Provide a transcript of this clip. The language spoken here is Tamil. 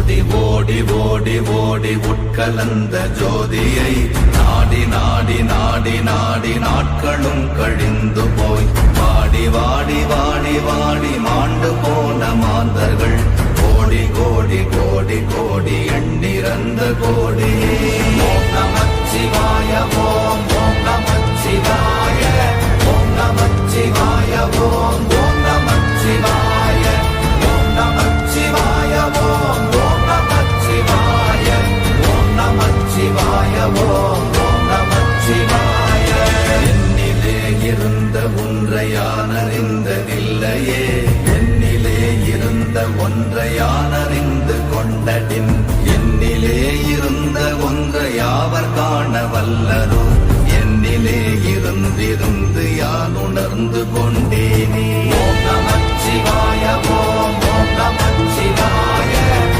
ஓடி ஓடி ஓடி ஓடி உட்கலந்த ஜோதியை நாடி நாடி நாடி நாடி நாட்களும் கழிந்து போய் வாடி வாடி வாடி வாடி மாண்டு போன மாந்தர்கள் கோடி கோடி கோடி கோடி எண்ணிறந்த கோடி. ஓம் நமச்சிவாய ஓம் ஓம் நமச்சிவாய ஓம் நமச்சிவாய ஓம் ஓம் நமச்சிவாய ஓம் நமச்சிவாய ஓம் ஓம் நமச்சிவாய ஓம் நமச்சிவாய ஓம் ஓம் நமச்சிவாய. என்னிலே இருந்த ஒன்றை யானறிந்ததில்லையே, என்னிலே இருந்த ஒன்றை யானறிந்து கொண்டடின், என்னிலே இருந்த ஒன்றை யாவர் காண வல்லரோ, என்னிலே இருந்திருந்து யான் உணர்ந்து கொண்டேனே.